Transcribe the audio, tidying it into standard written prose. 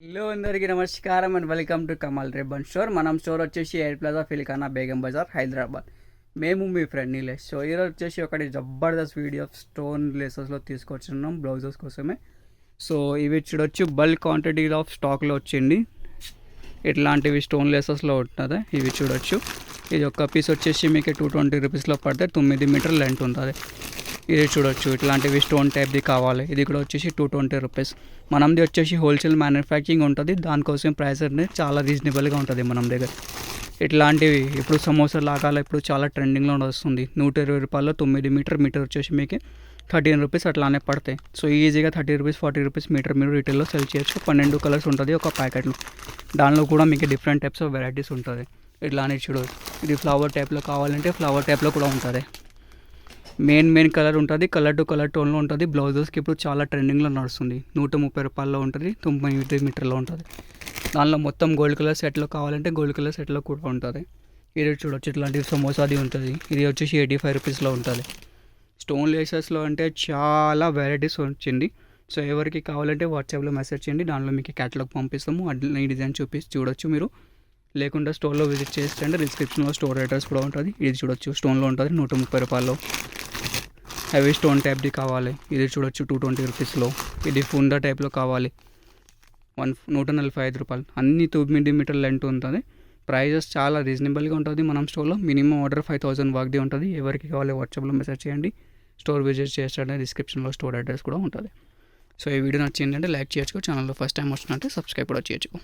Hello అందరికీ నమస్కారం and welcome to Kamal ribbon store. మనం స్టోర్ వచ్చేసి ఎయిర్ ప్లాజా ఫిల్కానా బేగం బజార్ హైదరాబాద్. మేము మీ ఫ్రెండ్ నీలేష్. సో ఈరోజు వచ్చేసి ఒకటి జబర్దస్త్ వీడియో స్టోన్ లేసెస్లో తీసుకొచ్చున్నాం బ్లౌజెస్ కోసమే. సో ఇవి చూడొచ్చు, బల్క్ క్వాంటిటీ ఆఫ్ స్టాక్లో వచ్చింది. ఇట్లాంటివి స్టోన్ లేసెస్లో ఉంటుంది. ఇవి చూడొచ్చు, ఇది ఒక్క పీస్ వచ్చేసి మీకు 220 రూపీస్లో పడితే 9 మీటర్ లెంత్ ఉంటుంది. ఇది చూడొచ్చు, ఇట్లాంటివి స్టోన్ టైప్ది కావాలి. ఇది కూడా వచ్చేసి 220 రూపీస్. మనది వచ్చేసి హోల్సేల్ మ్యానుఫ్యాక్చరింగ్ ఉంటుంది, దానికోసం ప్రైస్ అనేది చాలా రీజనబుల్గా ఉంటుంది మన దగ్గర. ఇట్లాంటివి ఇప్పుడు సమోసా లాగాల ఇప్పుడు చాలా ట్రెండింగ్లో వస్తుంది. 120 రూపాయల్లో 9 మీటర్ వచ్చేసి మీకు 13 రూపీస్ అట్లానే పడతాయి. సో ఈజీగా 30 రూపీస్ 40 రూపీస్ మీటర్ మీరు రిటైల్లో సెల్ చేయొచ్చు. 12 కలర్స్ ఉంటుంది ఒక ప్యాకెట్లో. దానిలో కూడా మీకు డిఫరెంట్ టైప్స్ ఆఫ్ వెరైటీస్ ఉంటుంది. ఇట్లానే చూడవచ్చు, ఇది ఫ్లవర్ టైప్లో కావాలంటే ఫ్లవర్ టైప్లో కూడా ఉంటుంది. మెయిన్ కలర్ ఉంటుంది, కలర్ టు కలర్ టోన్లో ఉంటుంది. బ్లౌజెస్కి ఇప్పుడు చాలా ట్రెండింగ్లో నడుస్తుంది. 130 రూపాయల్లో ఉంటుంది, 9 మీటర్లో ఉంటుంది. దానిలో మొత్తం గోల్డ్ కలర్ సెట్లో కావాలంటే గోల్డ్ కలర్ సెట్లో కూడా ఉంటుంది. ఇది చూడొచ్చు, ఇట్లాంటివి సమోసాది ఉంటుంది. ఇది వచ్చేసి 85 రూపీస్లో ఉంటుంది. స్టోన్ లేసెస్లో అంటే చాలా వెరైటీస్ వచ్చింది. సో ఎవరికి కావాలంటే వాట్సాప్లో మెసేజ్ చేయండి, దానిలో మీకు క్యాటలాగ్ పంపిస్తాము. ఈ డిజైన్ చూపిస్తే చూడొచ్చు మీరు. లేకుండా స్టోర్లో విజిట్ చేస్తే డిస్క్రిప్షన్లో స్టోర్ అడ్రస్ కూడా ఉంటుంది. ఇది చూడొచ్చు, స్టోన్లో ఉంటుంది 130 రూపాయల్లో. హెవీ స్టోన్ టైప్ది కావాలి, ఇది చూడొచ్చు 220 రూపీస్లో. ఇది ఫుండా టైప్లో కావాలి 145 రూపాయలు. అన్ని 9 మీటర్ లెంత్ ఉంటుంది. ప్రైజెస్ చాలా రీజనబుల్గా ఉంటుంది మనం స్టోర్లో. మినిమం ఆర్డర్ 5000 వరకు ఉంటుంది. ఎవరికి కావాలి వాట్సాప్లో మెసేజ్ చేయండి, స్టోర్ విజిట్ చేస్తే డిస్క్రిప్షన్లో స్టోర్ అడ్రస్ కూడా ఉంటుంది. సో ఈ వీడియో నచ్చిందంటే లైక్ చేయొచ్చు, ఛానల్లో ఫస్ట్ టైం వస్తుందంటే సబ్స్క్రైబ్ కూడా చేయొచ్చు.